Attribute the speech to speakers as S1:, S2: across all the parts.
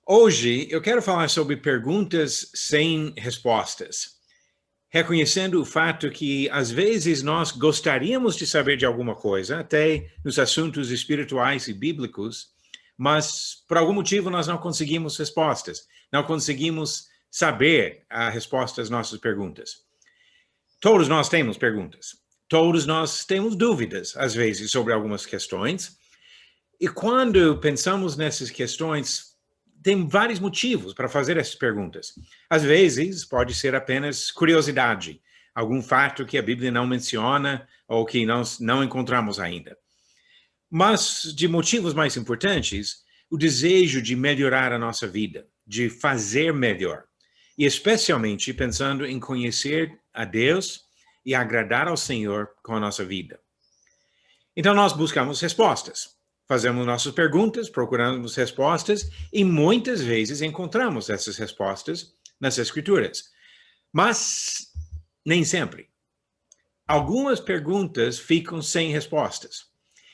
S1: Hoje eu quero falar sobre perguntas sem respostas, reconhecendo o fato que às vezes nós gostaríamos de saber de alguma coisa, até nos assuntos espirituais e bíblicos, mas por algum motivo nós não conseguimos respostas, não conseguimos saber a resposta às nossas perguntas. Todos nós temos perguntas, todos nós temos dúvidas, às vezes, sobre algumas questões, e quando pensamos nessas questões, tem vários motivos para fazer essas perguntas. Às vezes, pode ser apenas curiosidade, algum fato que a Bíblia não menciona ou que nós não encontramos ainda. Mas, de motivos mais importantes, o desejo de melhorar a nossa vida, de fazer melhor. E especialmente pensando em conhecer a Deus e agradar ao Senhor com a nossa vida. Então, nós buscamos respostas. Fazemos nossas perguntas, procuramos respostas e muitas vezes encontramos essas respostas nas Escrituras. Mas nem sempre. Algumas perguntas ficam sem respostas.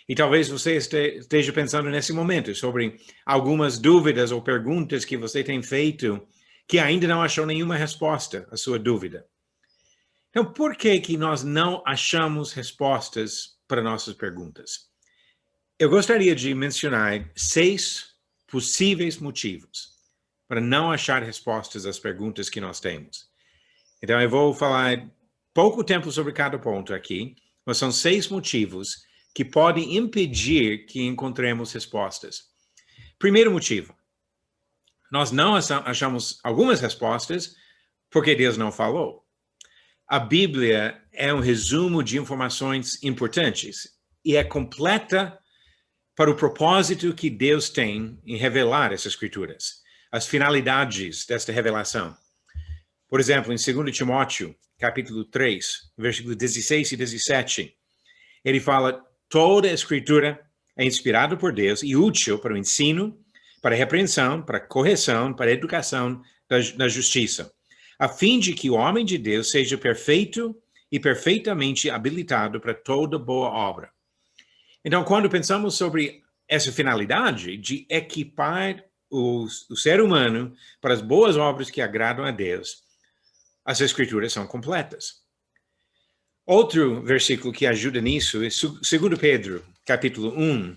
S1: E talvez você esteja pensando nesse momento sobre algumas dúvidas ou perguntas que você tem feito que ainda não achou nenhuma resposta à sua dúvida. Então, por que nós não achamos respostas para nossas perguntas? Eu gostaria de mencionar 6 possíveis motivos para não achar respostas às perguntas que nós temos. Então, eu vou falar pouco tempo sobre cada ponto aqui, mas são 6 motivos que podem impedir que encontremos respostas. Primeiro motivo, nós não achamos algumas respostas porque Deus não falou. A Bíblia é um resumo de informações importantes e é completa para o propósito que Deus tem em revelar essas escrituras, as finalidades desta revelação. Por exemplo, em 2 Timóteo, capítulo 3, versículos 16 e 17, ele fala: toda a escritura é inspirada por Deus e útil para o ensino, para a repreensão, para a correção, para a educação na justiça, a fim de que o homem de Deus seja perfeito e perfeitamente habilitado para toda boa obra. Então, quando pensamos sobre essa finalidade de equipar o ser humano para as boas obras que agradam a Deus, as Escrituras são completas. Outro versículo que ajuda nisso é 2 Pedro, capítulo 1,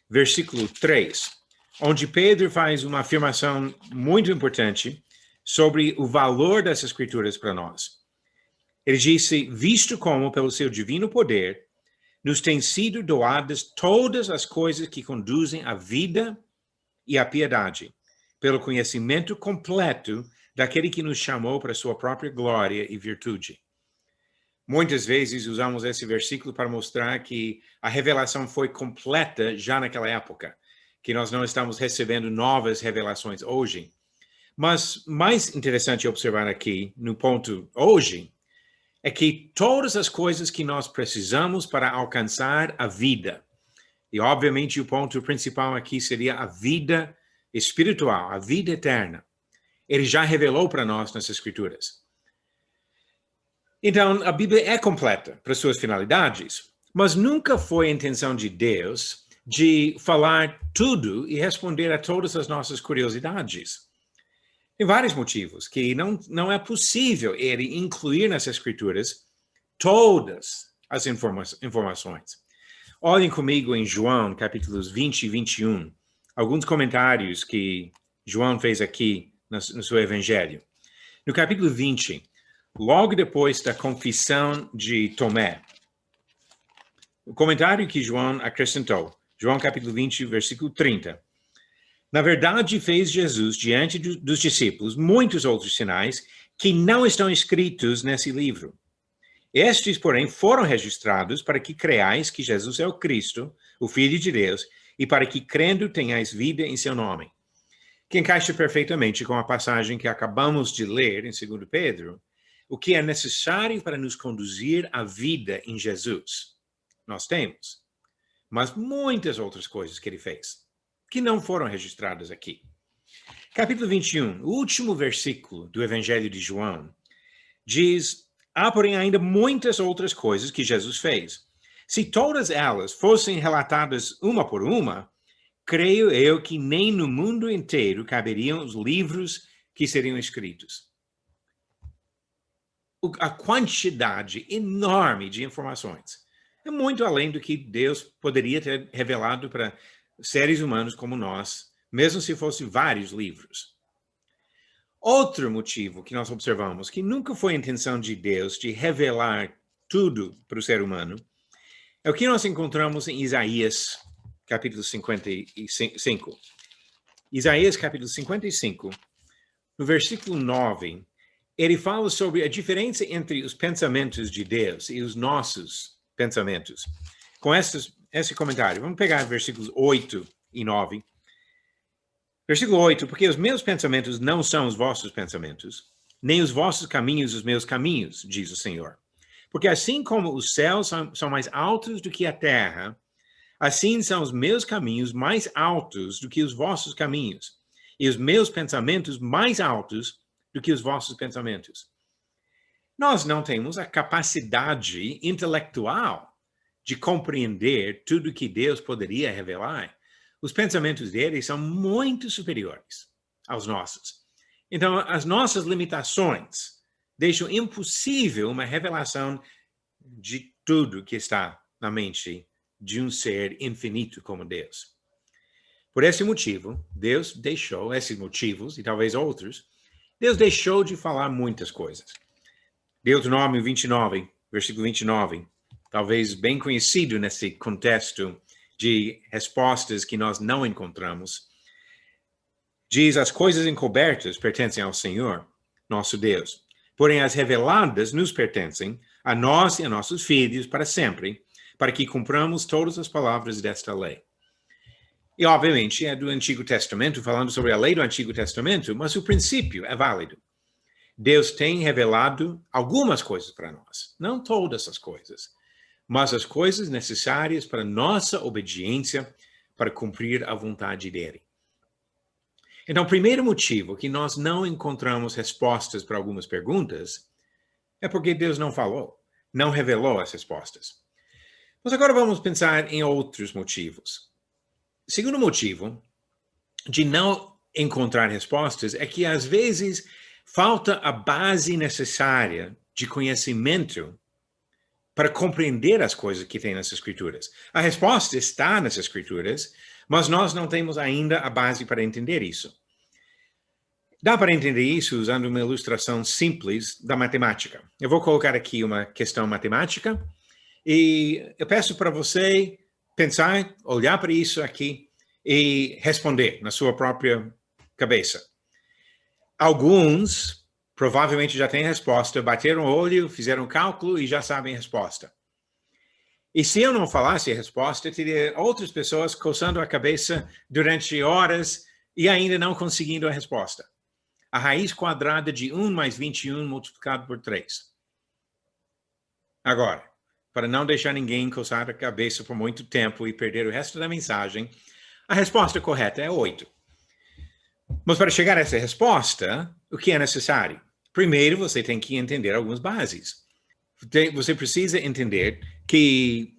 S1: versículo 3, onde Pedro faz uma afirmação muito importante sobre o valor das Escrituras para nós. Ele disse: visto como, pelo seu divino poder, nos têm sido doadas todas as coisas que conduzem à vida e à piedade, pelo conhecimento completo daquele que nos chamou para a sua própria glória e virtude. Muitas vezes usamos esse versículo para mostrar que a revelação foi completa já naquela época, que nós não estamos recebendo novas revelações hoje. Mas mais interessante observar aqui, no ponto hoje, é que todas as coisas que nós precisamos para alcançar a vida, e obviamente o ponto principal aqui seria a vida espiritual, a vida eterna, ele já revelou para nós nas Escrituras. Então, a Bíblia é completa para suas finalidades, mas nunca foi a intenção de Deus de falar tudo e responder a todas as nossas curiosidades. Tem vários motivos que não é possível ele incluir nas Escrituras todas as informações. Olhem comigo em João, capítulos 20 e 21, alguns comentários que João fez aqui no seu evangelho. No capítulo 20, logo depois da confissão de Tomé, o comentário que João acrescentou, João capítulo 20, versículo 30. Na verdade, fez Jesus diante dos discípulos muitos outros sinais que não estão escritos nesse livro. Estes, porém, foram registrados para que creais que Jesus é o Cristo, o Filho de Deus, e para que, crendo, tenhais vida em seu nome. Que encaixa perfeitamente com a passagem que acabamos de ler em 2 Pedro, o que é necessário para nos conduzir à vida em Jesus. Nós temos, mas muitas outras coisas que ele fez, que não foram registradas aqui. Capítulo 21, o último versículo do Evangelho de João, diz: há, porém, ainda muitas outras coisas que Jesus fez. Se todas elas fossem relatadas uma por uma, creio eu que nem no mundo inteiro caberiam os livros que seriam escritos. A quantidade enorme de informações é muito além do que Deus poderia ter revelado para seres humanos como nós, mesmo se fossem vários livros. Outro motivo que nós observamos, que nunca foi a intenção de Deus de revelar tudo para o ser humano, é o que nós encontramos em Isaías, capítulo 55. Isaías, capítulo 55, no versículo 9, ele fala sobre a diferença entre os pensamentos de Deus e os nossos pensamentos. Com esse comentário, vamos pegar versículos 8 e 9. Versículo 8, porque os meus pensamentos não são os vossos pensamentos, nem os vossos caminhos os meus caminhos, diz o Senhor. Porque assim como os céus são mais altos do que a terra, assim são os meus caminhos mais altos do que os vossos caminhos, e os meus pensamentos mais altos do que os vossos pensamentos. Nós não temos a capacidade intelectual de compreender tudo que Deus poderia revelar. Os pensamentos dele são muito superiores aos nossos. Então, as nossas limitações deixam impossível uma revelação de tudo que está na mente de um ser infinito como Deus. Por esse motivo, Deus deixou esses motivos, e talvez outros, Deus deixou de falar muitas coisas. Deuteronômio 29, versículo 29, talvez bem conhecido nesse contexto de respostas que nós não encontramos, diz: as coisas encobertas pertencem ao Senhor, nosso Deus. Porém, as reveladas nos pertencem a nós e a nossos filhos para sempre, para que cumpramos todas as palavras desta lei. E, obviamente, é do Antigo Testamento, falando sobre a lei do Antigo Testamento, mas o princípio é válido. Deus tem revelado algumas coisas para nós, não todas as coisas, mas as coisas necessárias para nossa obediência, para cumprir a vontade dele. Então, o primeiro motivo que nós não encontramos respostas para algumas perguntas é porque Deus não falou, não revelou as respostas. Mas agora vamos pensar em outros motivos. O segundo motivo de não encontrar respostas é que, às vezes, falta a base necessária de conhecimento para compreender as coisas que tem nas Escrituras. A resposta está nas Escrituras, mas nós não temos ainda a base para entender isso. Dá para entender isso usando uma ilustração simples da matemática. Eu vou colocar aqui uma questão matemática e eu peço para você pensar, olhar para isso aqui e responder na sua própria cabeça. Alguns provavelmente já têm resposta, bateram o olho, fizeram cálculo e já sabem a resposta. E se eu não falasse a resposta, teria outras pessoas coçando a cabeça durante horas e ainda não conseguindo a resposta. A raiz quadrada de 1 mais 21 multiplicado por 3. Agora, para não deixar ninguém coçar a cabeça por muito tempo e perder o resto da mensagem, a resposta correta é 8. Mas para chegar a essa resposta, o que é necessário? Primeiro, você tem que entender algumas bases. Você precisa entender que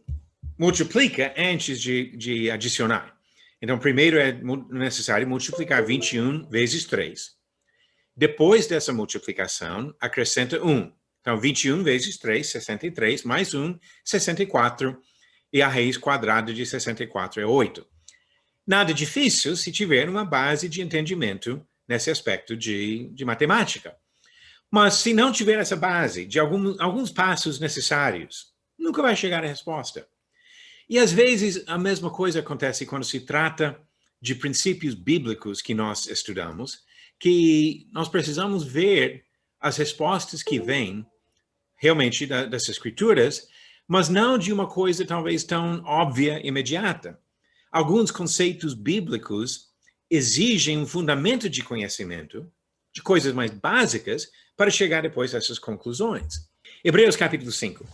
S1: multiplica antes de adicionar. Então, primeiro é necessário multiplicar 21 vezes 3. Depois dessa multiplicação, acrescenta 1. Então, 21 vezes 3, 63, mais 1, 64. E a raiz quadrada de 64 é 8. Nada difícil se tiver uma base de entendimento nesse aspecto de matemática. Mas se não tiver essa base de alguns passos necessários, nunca vai chegar à resposta. E às vezes a mesma coisa acontece quando se trata de princípios bíblicos que nós estudamos, que nós precisamos ver as respostas que vêm realmente das Escrituras, mas não de uma coisa talvez tão óbvia e imediata. Alguns conceitos bíblicos exigem um fundamento de conhecimento, de coisas mais básicas, para chegar depois a essas conclusões. Hebreus capítulo 5.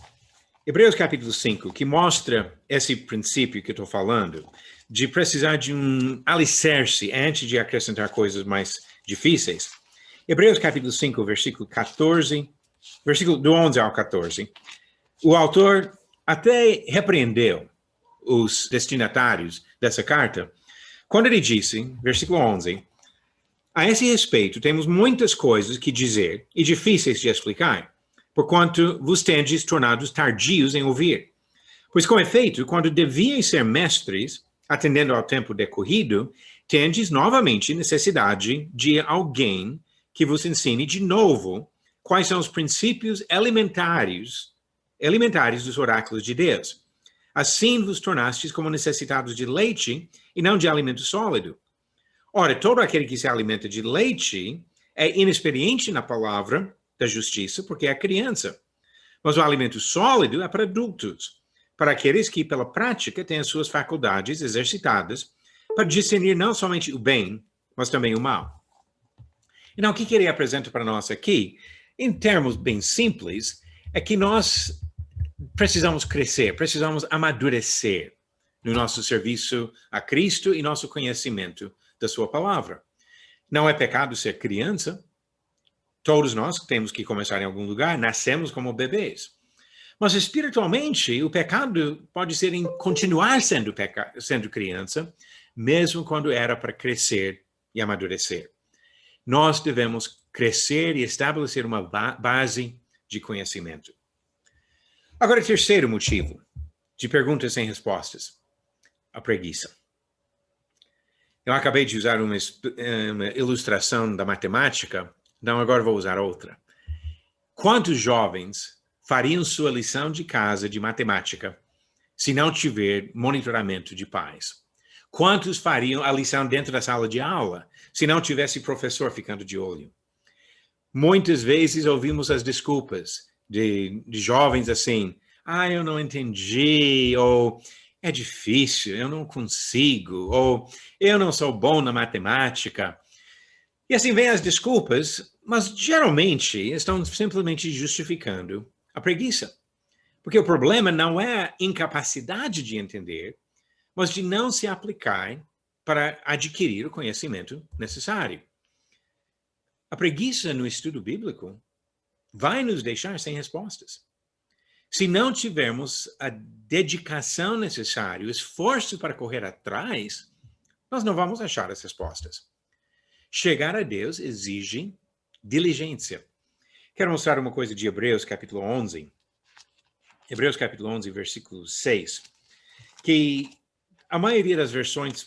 S1: Hebreus capítulo 5, que mostra esse princípio que eu estou falando, de precisar de um alicerce antes de acrescentar coisas mais difíceis. Hebreus capítulo 5, versículo 14, versículo do 11 ao 14. O autor até repreendeu os destinatários dessa carta, Quando ele disse, versículo 11, a esse respeito temos muitas coisas que dizer e difíceis de explicar, porquanto vos tendes tornados tardios em ouvir. Pois, com efeito, quando devíeis ser mestres, atendendo ao tempo decorrido, tendes novamente necessidade de alguém que vos ensine de novo quais são os princípios elementares dos oráculos de Deus. Assim vos tornastes como necessitados de leite e não de alimento sólido. Ora, todo aquele que se alimenta de leite é inexperiente na palavra da justiça, porque é criança. Mas o alimento sólido é para adultos, para aqueles que, pela prática, têm as suas faculdades exercitadas para discernir não somente o bem, mas também o mal. Então, o que ele apresenta para nós aqui, em termos bem simples, é que nós precisamos crescer, precisamos amadurecer no nosso serviço a Cristo e nosso conhecimento da sua palavra. Não é pecado ser criança. Todos nós temos que começar em algum lugar, nascemos como bebês. Mas espiritualmente, o pecado pode ser em continuar sendo criança, mesmo quando era para crescer e amadurecer. Nós devemos crescer e estabelecer uma base de conhecimento. Agora, terceiro motivo de perguntas sem respostas, a preguiça. Eu acabei de usar uma ilustração da matemática, então agora vou usar outra. Quantos jovens fariam sua lição de casa de matemática se não tiver monitoramento de pais? Quantos fariam a lição dentro da sala de aula se não tivesse professor ficando de olho? Muitas vezes ouvimos as desculpas de jovens assim, eu não entendi, ou é difícil, eu não consigo, ou eu não sou bom na matemática. E assim vem as desculpas, mas geralmente estão simplesmente justificando a preguiça. Porque o problema não é a incapacidade de entender, mas de não se aplicar para adquirir o conhecimento necessário. A preguiça no estudo bíblico vai nos deixar sem respostas. Se não tivermos a dedicação necessária, o esforço para correr atrás, nós não vamos achar as respostas. Chegar a Deus exige diligência. Quero mostrar uma coisa de Hebreus capítulo 11. Hebreus capítulo 11, versículo 6. Que a maioria das versões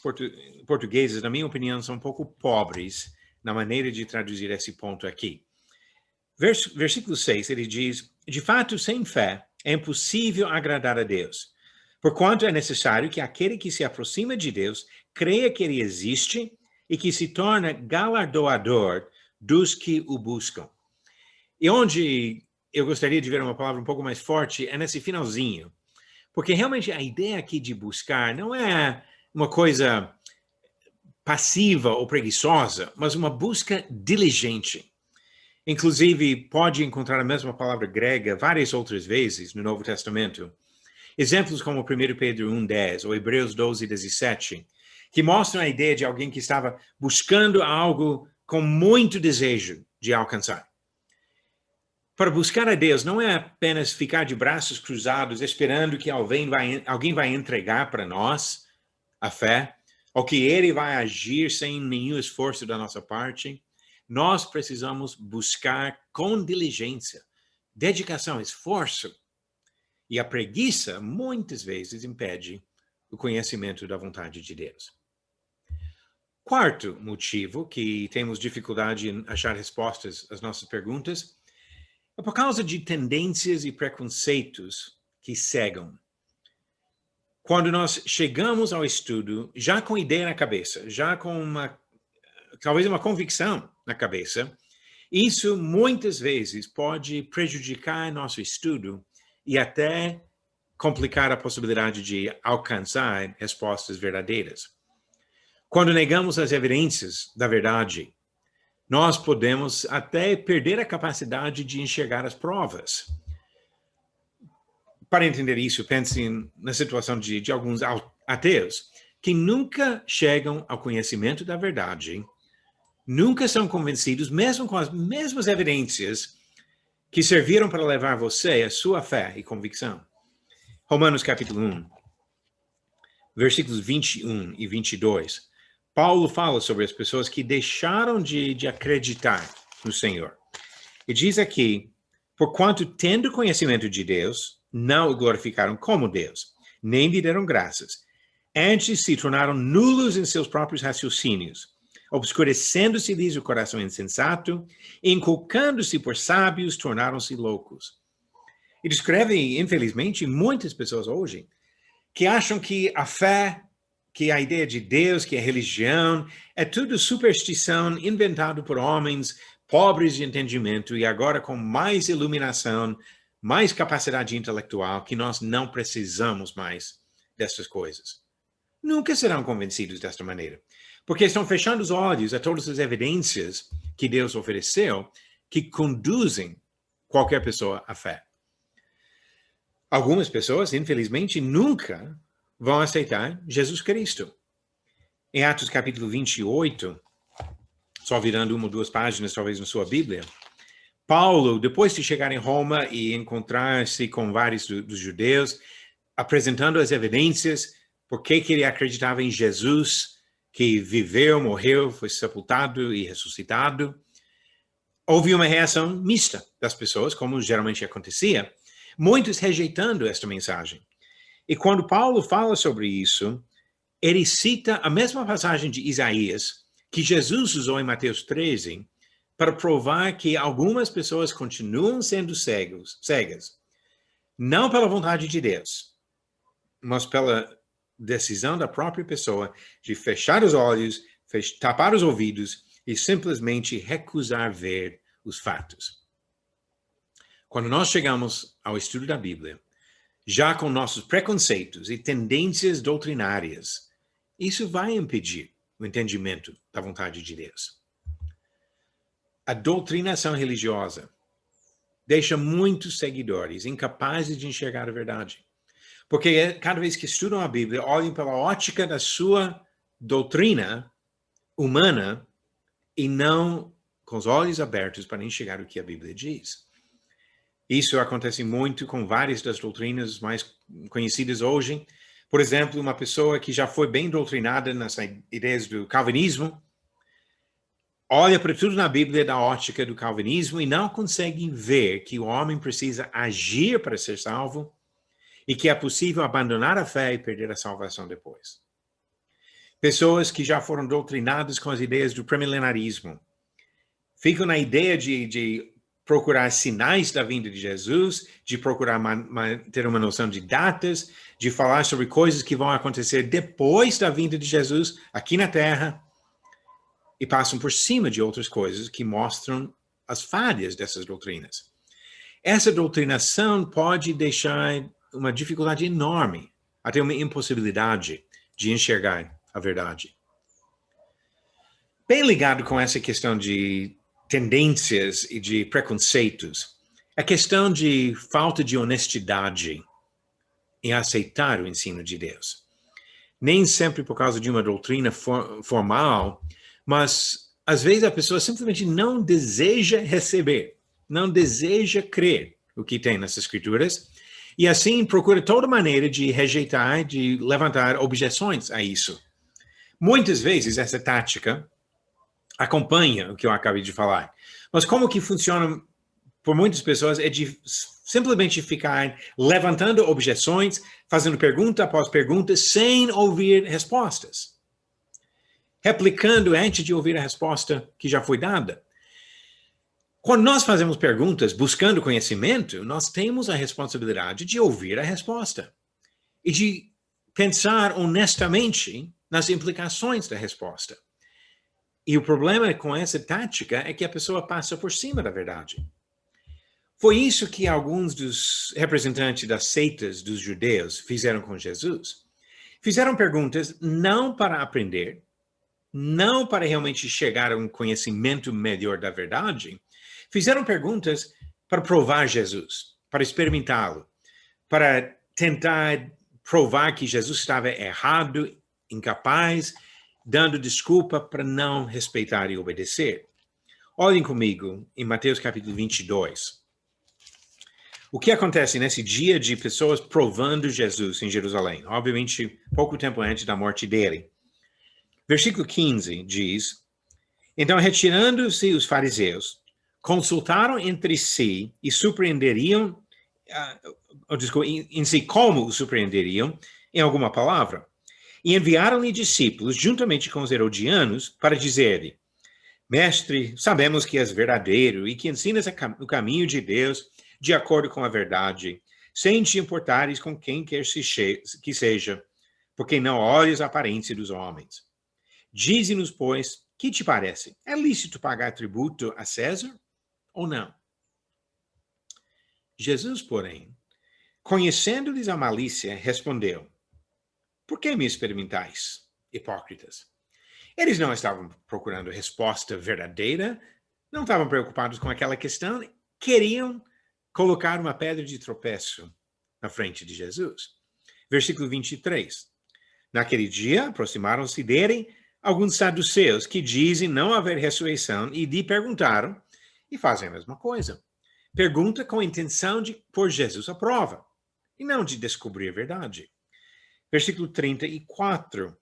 S1: portuguesas, na minha opinião, são um pouco pobres na maneira de traduzir esse ponto aqui. Versículo 6, ele diz, de fato, sem fé, é impossível agradar a Deus, porquanto é necessário que aquele que se aproxima de Deus creia que ele existe e que se torna galardoador dos que o buscam. E onde eu gostaria de ver uma palavra um pouco mais forte é nesse finalzinho, porque realmente a ideia aqui de buscar não é uma coisa passiva ou preguiçosa, mas uma busca diligente. Inclusive, pode encontrar a mesma palavra grega várias outras vezes no Novo Testamento. Exemplos como 1 Pedro 1,10 ou Hebreus 12,17, que mostram a ideia de alguém que estava buscando algo com muito desejo de alcançar. Para buscar a Deus não é apenas ficar de braços cruzados esperando que alguém vai entregar para nós a fé, ou que ele vai agir sem nenhum esforço da nossa parte. Nós precisamos buscar com diligência, dedicação, esforço. E a preguiça, muitas vezes, impede o conhecimento da vontade de Deus. Quarto motivo que temos dificuldade em achar respostas às nossas perguntas é por causa de tendências e preconceitos que cegam. Quando nós chegamos ao estudo já com ideia na cabeça, já com talvez uma convicção na cabeça, isso muitas vezes pode prejudicar nosso estudo e até complicar a possibilidade de alcançar respostas verdadeiras. Quando negamos as evidências da verdade, nós podemos até perder a capacidade de enxergar as provas. Para entender isso, pense na situação de alguns ateus que nunca chegam ao conhecimento da verdade, nunca são convencidos, mesmo com as mesmas evidências que serviram para levar você à sua fé e convicção. Romanos capítulo 1, versículos 21 e 22, Paulo fala sobre as pessoas que deixaram de acreditar no Senhor. E diz aqui, porquanto tendo conhecimento de Deus, não o glorificaram como Deus, nem lhe deram graças. Antes se tornaram nulos em seus próprios raciocínios, obscurecendo-se-lhes o coração insensato, inculcando-se por sábios, tornaram-se loucos. E descreve, infelizmente, muitas pessoas hoje que acham que a fé, que a ideia de Deus, que a religião, é tudo superstição inventado por homens pobres de entendimento e agora com mais iluminação, mais capacidade intelectual, que nós não precisamos mais dessas coisas. Nunca serão convencidos desta maneira, porque estão fechando os olhos a todas as evidências que Deus ofereceu que conduzem qualquer pessoa à fé. Algumas pessoas, infelizmente, nunca vão aceitar Jesus Cristo. Em Atos capítulo 28, só virando uma ou duas páginas, talvez, na sua Bíblia, Paulo, depois de chegar em Roma e encontrar-se com vários dos judeus, apresentando as evidências por que ele acreditava em Jesus, que viveu, morreu, foi sepultado e ressuscitado, houve uma reação mista das pessoas, como geralmente acontecia, muitos rejeitando esta mensagem. E quando Paulo fala sobre isso, ele cita a mesma passagem de Isaías, que Jesus usou em Mateus 13, para provar que algumas pessoas continuam sendo cegas, não pela vontade de Deus, mas pela decisão da própria pessoa de fechar os olhos, tapar os ouvidos e simplesmente recusar ver os fatos. Quando nós chegamos ao estudo da Bíblia, já com nossos preconceitos e tendências doutrinárias, isso vai impedir o entendimento da vontade de Deus. A doutrinação religiosa deixa muitos seguidores incapazes de enxergar a verdade. Porque cada vez que estudam a Bíblia, olham pela ótica da sua doutrina humana e não com os olhos abertos para enxergar o que a Bíblia diz. Isso acontece muito com várias das doutrinas mais conhecidas hoje. Por exemplo, uma pessoa que já foi bem doutrinada nas ideias do calvinismo, olha para tudo na Bíblia da ótica do calvinismo e não consegue ver que o homem precisa agir para ser salvo e que é possível abandonar a fé e perder a salvação depois. Pessoas que já foram doutrinadas com as ideias do premilenarismo ficam na ideia de procurar sinais da vinda de Jesus, de procurar ter uma noção de datas, de falar sobre coisas que vão acontecer depois da vinda de Jesus aqui na Terra, e passam por cima de outras coisas que mostram as falhas dessas doutrinas. Essa doutrinação pode deixar uma dificuldade enorme, até uma impossibilidade de enxergar a verdade. Bem ligado com essa questão de tendências e de preconceitos, a questão de falta de honestidade em aceitar o ensino de Deus. Nem sempre por causa de uma doutrina formal, mas às vezes a pessoa simplesmente não deseja receber, não deseja crer o que tem nas Escrituras, e assim procura toda maneira de rejeitar, de levantar objeções a isso. Muitas vezes essa tática acompanha o que eu acabei de falar. Mas como que funciona por muitas pessoas é de simplesmente ficar levantando objeções, fazendo pergunta após pergunta, sem ouvir respostas. Replicando antes de ouvir a resposta que já foi dada. Quando nós fazemos perguntas buscando conhecimento, nós temos a responsabilidade de ouvir a resposta e de pensar honestamente nas implicações da resposta. E o problema com essa tática é que a pessoa passa por cima da verdade. Foi isso que alguns dos representantes das seitas dos judeus fizeram com Jesus. Fizeram perguntas não para aprender, não para realmente chegar a um conhecimento melhor da verdade. Fizeram perguntas para provar Jesus, para experimentá-lo, para tentar provar que Jesus estava errado, incapaz, dando desculpa para não respeitar e obedecer. Olhem comigo em Mateus capítulo 22. O que acontece nesse dia de pessoas provando Jesus em Jerusalém? Obviamente, pouco tempo antes da morte dele. Versículo 15 diz: então, retirando-se os fariseus, consultaram entre si e surpreenderiam, desculpa, em si como o surpreenderiam em alguma palavra. E enviaram-lhe discípulos, juntamente com os herodianos, para dizer-lhe: mestre, sabemos que és verdadeiro e que ensinas o caminho de Deus de acordo com a verdade, sem te importares com quem quer que seja, porque não olhas a aparência dos homens. Dize-nos, pois, que te parece? É lícito pagar tributo a César ou não? Jesus, porém, conhecendo-lhes a malícia, respondeu: por que me experimentais, hipócritas? Eles não estavam procurando resposta verdadeira, não estavam preocupados com aquela questão, queriam colocar uma pedra de tropeço na frente de Jesus. Versículo 23. Naquele dia, aproximaram-se dele alguns saduceus que dizem não haver ressurreição e lhe perguntaram, e fazem a mesma coisa. Pergunta com a intenção de pôr Jesus à prova, e não de descobrir a verdade. Versículo 34.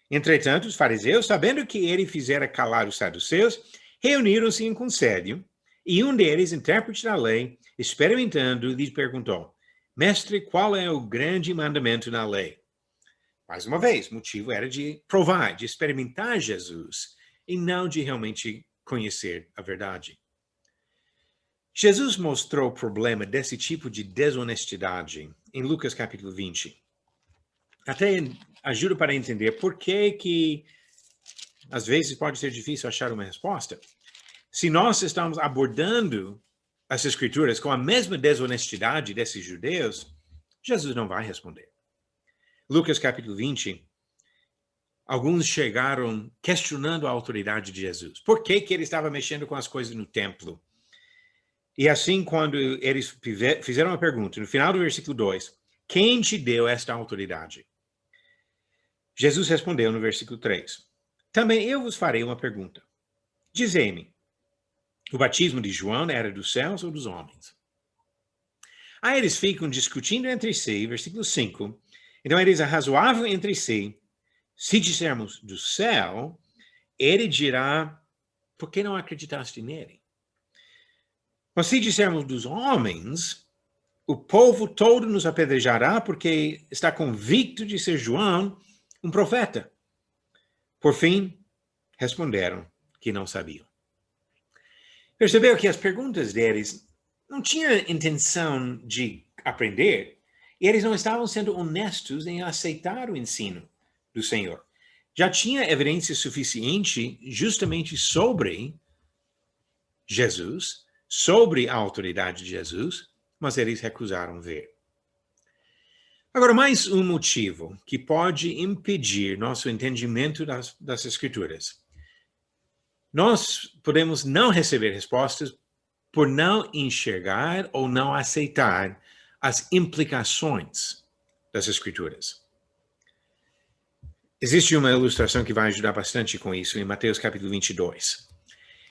S1: Entretanto, os fariseus, sabendo que ele fizera calar os saduceus, reuniram-se em conselho, e um deles, intérprete da lei, experimentando, lhe perguntou: mestre, qual é o grande mandamento na lei? Mais uma vez, o motivo era de provar, de experimentar Jesus, e não de realmente conhecer a verdade. Jesus mostrou o problema desse tipo de desonestidade em Lucas capítulo 20. Até ajuda para entender por que às vezes pode ser difícil achar uma resposta. Se nós estamos abordando as Escrituras com a mesma desonestidade desses judeus, Jesus não vai responder. Lucas capítulo 20, alguns chegaram questionando a autoridade de Jesus. Por que ele estava mexendo com as coisas no templo? E assim, quando eles fizeram uma pergunta, no final do versículo 2, quem te deu esta autoridade? Jesus respondeu no versículo 3, também eu vos farei uma pergunta. Dizei-me, o batismo de João era dos céus ou dos homens? Aí eles ficam discutindo entre si, versículo 5, então eles arrazoavam entre si, se dissermos do céu, ele dirá, por que não acreditaste nele? Mas se dissermos dos homens, o povo todo nos apedrejará porque está convicto de ser João um profeta. Por fim, responderam que não sabiam. Percebeu que as perguntas deles não tinham intenção de aprender, e eles não estavam sendo honestos em aceitar o ensino do Senhor. Já tinha evidência suficiente justamente sobre Jesus, sobre a autoridade de Jesus, mas eles recusaram ver. Agora, mais um motivo que pode impedir nosso entendimento das Escrituras. Nós podemos não receber respostas por não enxergar ou não aceitar as implicações das Escrituras. Existe uma ilustração que vai ajudar bastante com isso em Mateus capítulo 22.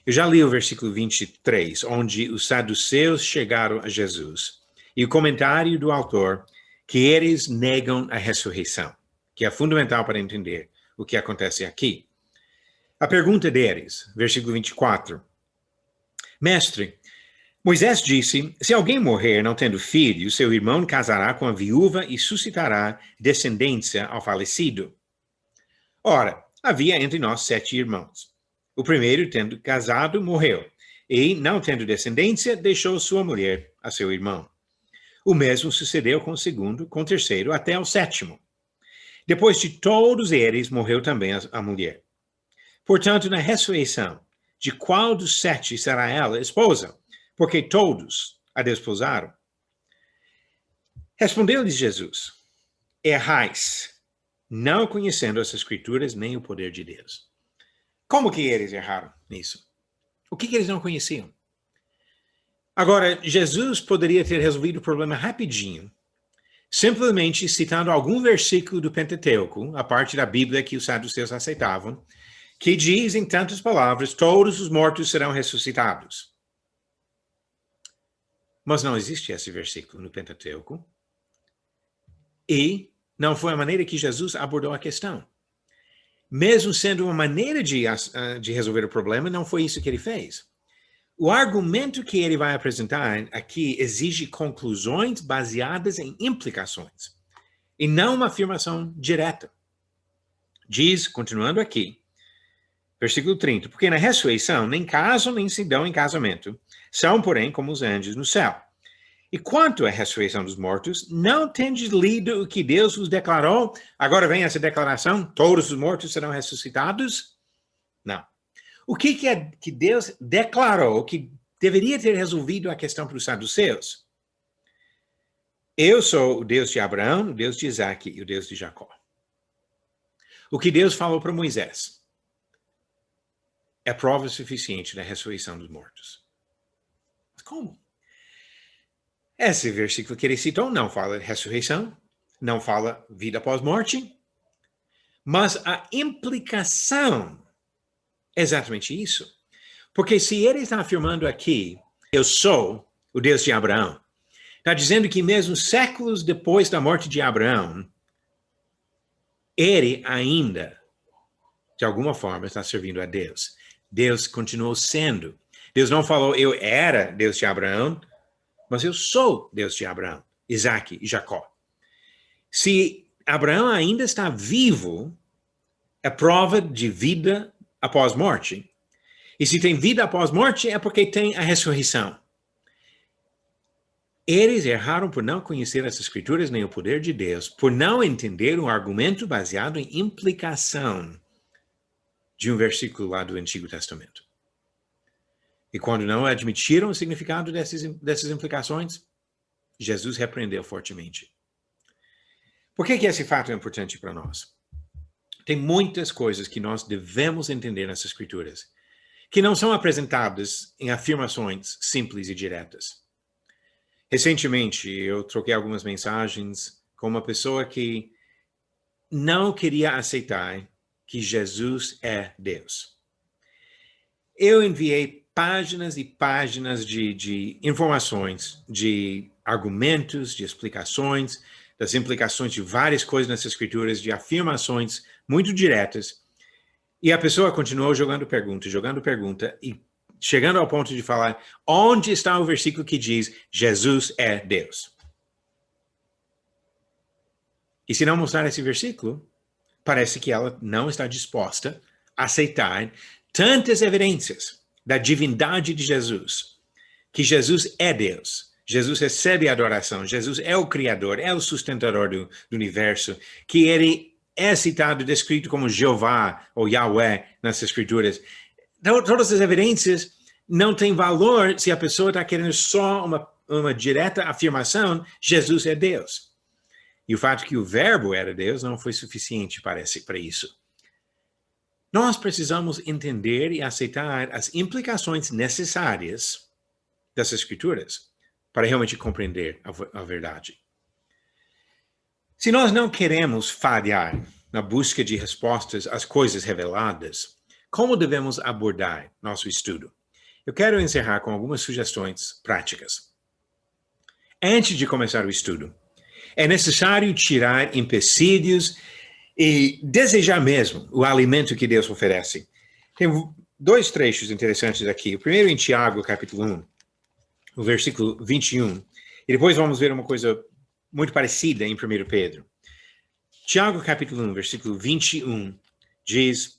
S1: Eu já li o versículo 23, onde os saduceus chegaram a Jesus. E o comentário do autor, que eles negam a ressurreição, que é fundamental para entender o que acontece aqui. A pergunta deles, versículo 24. Mestre, Moisés disse, se alguém morrer não tendo filho, seu irmão casará com a viúva e suscitará descendência ao falecido. Ora, havia entre nós 7 irmãos. O primeiro, tendo casado, morreu, e, não tendo descendência, deixou sua mulher a seu irmão. O mesmo sucedeu com o segundo, com o terceiro, até ao 7º. Depois de todos eles, morreu também a mulher. Portanto, na ressurreição, de qual dos 7 será ela esposa? Porque todos a desposaram. Respondeu-lhes Jesus, errais, não conhecendo as Escrituras nem o poder de Deus. Como que eles erraram nisso? O que eles não conheciam? Agora, Jesus poderia ter resolvido o problema rapidinho, simplesmente citando algum versículo do Pentateuco, a parte da Bíblia que os saduceus aceitavam, que diz em tantas palavras, todos os mortos serão ressuscitados. Mas não existe esse versículo no Pentateuco. E não foi a maneira que Jesus abordou a questão. mesmo sendo uma maneira de resolver o problema, não foi isso que ele fez. O argumento que ele vai apresentar aqui exige conclusões baseadas em implicações, e não uma afirmação direta. Diz, continuando aqui, versículo 30, porque na ressurreição nem casam nem se dão em casamento, são, porém, como os anjos no céu. E quanto à ressurreição dos mortos, não tendes lido o que Deus vos declarou? Agora vem essa declaração, todos os mortos serão ressuscitados? Não. O que é que Deus declarou que deveria ter resolvido a questão para os saduceus? Eu sou o Deus de Abraão, o Deus de Isaac e o Deus de Jacó. O que Deus falou para Moisés é prova suficiente da ressurreição dos mortos. Mas como? Esse versículo que ele citou não fala de ressurreição, não fala vida após morte, mas a implicação é exatamente isso. Porque se ele está afirmando aqui, eu sou o Deus de Abraão, está dizendo que mesmo séculos depois da morte de Abraão, ele ainda, de alguma forma, está servindo a Deus. Deus continuou sendo. Deus não falou, eu era Deus de Abraão, mas eu sou Deus de Abraão, Isaac e Jacó. Se Abraão ainda está vivo, é prova de vida após morte. E se tem vida após morte, é porque tem a ressurreição. Eles erraram por não conhecer as Escrituras nem o poder de Deus, por não entender um argumento baseado em implicação de um versículo lá do Antigo Testamento. E quando não admitiram o significado dessas implicações, Jesus repreendeu fortemente. Por que esse fato é importante para nós? Tem muitas coisas que nós devemos entender nessas Escrituras, que não são apresentadas em afirmações simples e diretas. Recentemente, eu troquei algumas mensagens com uma pessoa que não queria aceitar que Jesus é Deus. Eu enviei páginas e páginas de informações, de argumentos, de explicações, das implicações de várias coisas nessas escrituras, de afirmações muito diretas. E a pessoa continuou jogando pergunta, e chegando ao ponto de falar, onde está o versículo que diz, Jesus é Deus? E se não mostrar esse versículo, parece que ela não está disposta a aceitar tantas evidências da divindade de Jesus, que Jesus é Deus, Jesus recebe a adoração, Jesus é o Criador, é o sustentador do universo, que ele é citado, descrito como Jeová ou Yahweh nas Escrituras. Então, todas as evidências não têm valor se a pessoa está querendo só uma direta afirmação, Jesus é Deus. E o fato que o verbo era Deus não foi suficiente, parece, para isso. Nós precisamos entender e aceitar as implicações necessárias das Escrituras para realmente compreender a verdade. Se nós não queremos falhar na busca de respostas às coisas reveladas, como devemos abordar nosso estudo? Eu quero encerrar com algumas sugestões práticas. Antes de começar o estudo, é necessário tirar empecilhos e desejar mesmo o alimento que Deus oferece. Tem dois trechos interessantes aqui. O primeiro em Tiago, capítulo 1, o versículo 21. E depois vamos ver uma coisa muito parecida em 1 Pedro. Tiago, capítulo 1, versículo 21, diz,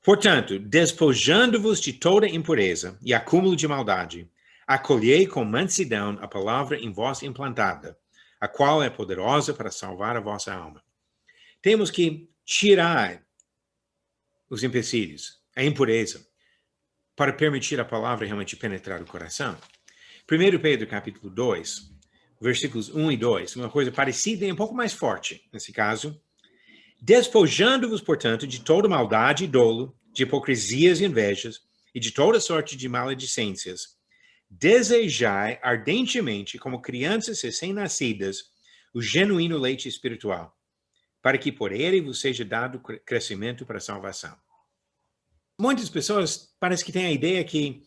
S1: portanto, despojando-vos de toda impureza e acúmulo de maldade, acolhei com mansidão a palavra em vós implantada, a qual é poderosa para salvar a vossa alma. Temos que tirar os empecilhos, a impureza, para permitir a palavra realmente penetrar o coração. 1 Pedro, capítulo 2, versículos 1 e 2, uma coisa parecida e um pouco mais forte, nesse caso. Despojando-vos, portanto, de toda maldade e dolo, de hipocrisias e invejas, e de toda sorte de maledicências, desejai ardentemente, como crianças recém-nascidas, o genuíno leite espiritual, para que por ele vos seja dado crescimento para a salvação. Muitas pessoas parecem que têm a ideia que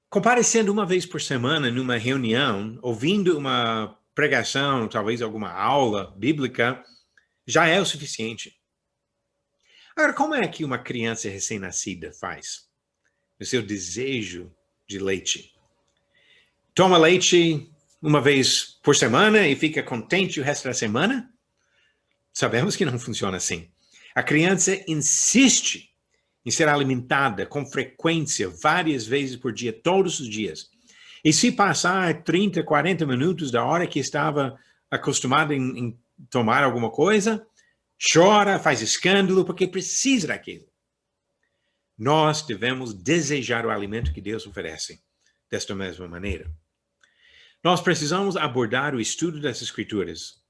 S1: comparecendo uma vez por semana numa reunião, ouvindo uma pregação, talvez alguma aula bíblica, já é o suficiente. Agora, como é que uma criança recém-nascida faz? O seu desejo de leite. Toma leite uma vez por semana e fica contente o resto da semana? Sabemos que não funciona assim. A criança insiste em ser alimentada com frequência, várias vezes por dia, todos os dias. E se passar 30, 40 minutos da hora que estava acostumada em tomar alguma coisa, chora, faz escândalo, porque precisa daquilo. Nós devemos desejar o alimento que Deus oferece desta mesma maneira. Nós precisamos abordar o estudo das Escrituras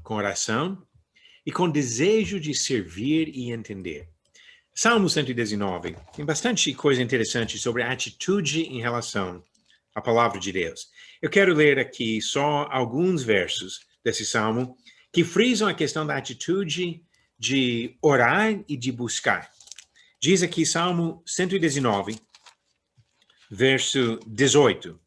S1: com oração e com desejo de servir e entender. Salmo 119 tem bastante coisa interessante sobre a atitude em relação à palavra de Deus. Eu quero ler aqui só alguns versos desse salmo que frisam a questão da atitude de orar e de buscar. Diz aqui Salmo 119, verso 18.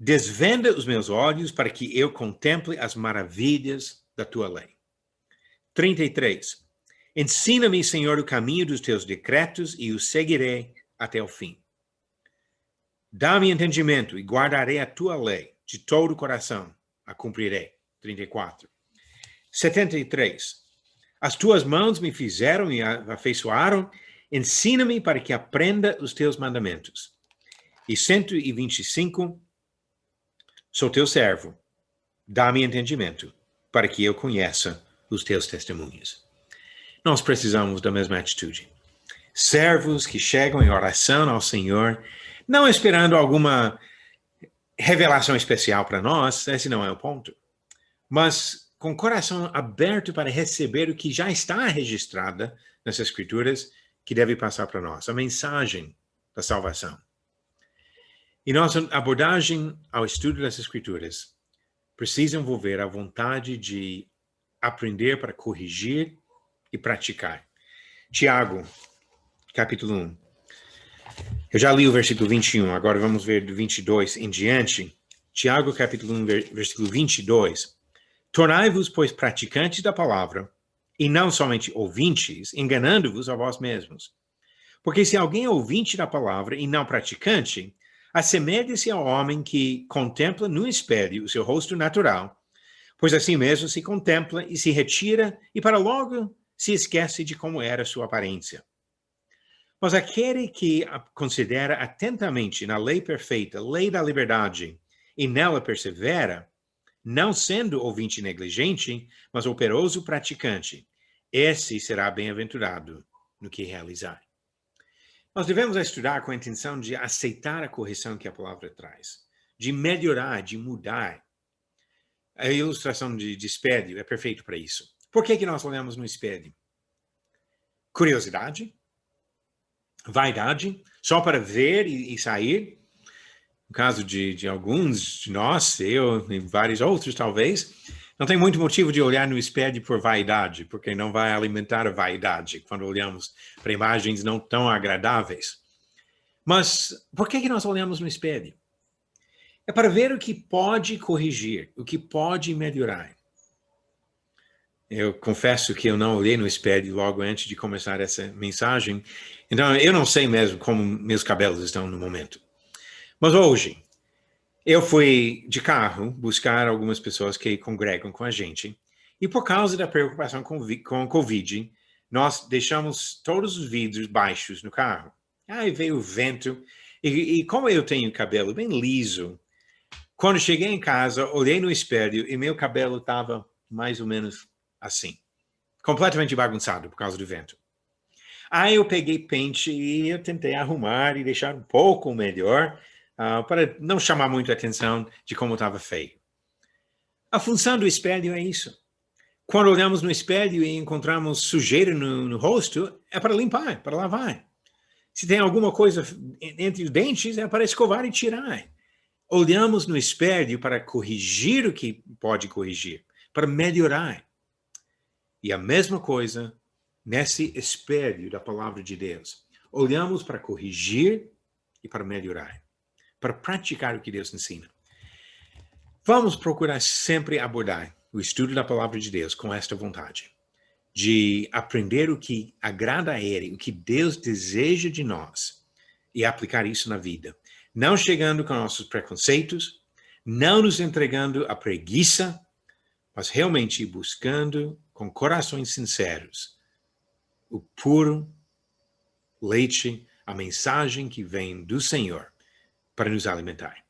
S1: Desvenda os meus olhos para que eu contemple as maravilhas da tua lei. 33. Ensina-me, Senhor, o caminho dos teus decretos e o seguirei até o fim. Dá-me entendimento e guardarei a tua lei. De todo o coração a cumprirei. 34. 73. As tuas mãos me fizeram e afeiçoaram. Ensina-me para que aprenda os teus mandamentos. E 125. Sou teu servo. Dá-me entendimento para que eu conheça os teus testemunhos. Nós precisamos da mesma atitude. Servos que chegam em oração ao Senhor, não esperando alguma revelação especial para nós, esse não é o ponto, mas com o coração aberto para receber o que já está registrado nas Escrituras, que deve passar para nós, a mensagem da salvação. E nossa abordagem ao estudo das Escrituras precisa envolver a vontade de aprender para corrigir e praticar. Tiago, capítulo 1. Eu já li o versículo 21, agora vamos ver do 22 em diante. Tiago, capítulo 1, versículo 22. Tornai-vos, pois, praticantes da palavra, e não somente ouvintes, enganando-vos a vós mesmos. Porque se alguém é ouvinte da palavra e não praticante, assemelha-se ao homem que contempla no espelho o seu rosto natural, pois assim mesmo se contempla e se retira, e para logo se esquece de como era sua aparência. Mas aquele que considera atentamente na lei perfeita, lei da liberdade, e nela persevera, não sendo ouvinte negligente, mas operoso praticante, esse será bem-aventurado no que realizar. Nós devemos estudar com a intenção de aceitar a correção que a palavra traz, de melhorar, de mudar. A ilustração de espelho é perfeito para isso. Por que nós olhamos no espelho? Curiosidade? Vaidade? Só para ver e sair? No caso de alguns de nós, eu e vários outros talvez, não tem muito motivo de olhar no espelho por vaidade, porque não vai alimentar a vaidade quando olhamos para imagens não tão agradáveis. Mas por que nós olhamos no espelho? É para ver o que pode corrigir, o que pode melhorar. Eu confesso que eu não olhei no espelho logo antes de começar essa mensagem, então eu não sei mesmo como meus cabelos estão no momento. Mas hoje, eu fui de carro buscar algumas pessoas que congregam com a gente, e por causa da preocupação com o Covid, nós deixamos todos os vidros baixos no carro. Aí veio o vento, e como eu tenho cabelo bem liso, quando cheguei em casa, olhei no espelho e meu cabelo estava mais ou menos assim, completamente bagunçado por causa do vento. Aí eu peguei pente e eu tentei arrumar e deixar um pouco melhor, para não chamar muito a atenção de como estava feio. A função do espelho é isso. Quando olhamos no espelho e encontramos sujeira no rosto, é para limpar, para lavar. Se tem alguma coisa entre os dentes, é para escovar e tirar. Olhamos no espelho para corrigir o que pode corrigir, para melhorar. E a mesma coisa nesse espelho da palavra de Deus. Olhamos para corrigir e para melhorar, para praticar o que Deus ensina. Vamos procurar sempre abordar o estudo da palavra de Deus com esta vontade. de aprender o que agrada a Ele, o que Deus deseja de nós, e aplicar isso na vida. Não chegando com nossos preconceitos, não nos entregando à preguiça, mas realmente buscando com corações sinceros o puro leite, a mensagem que vem do Senhor para nos alimentar.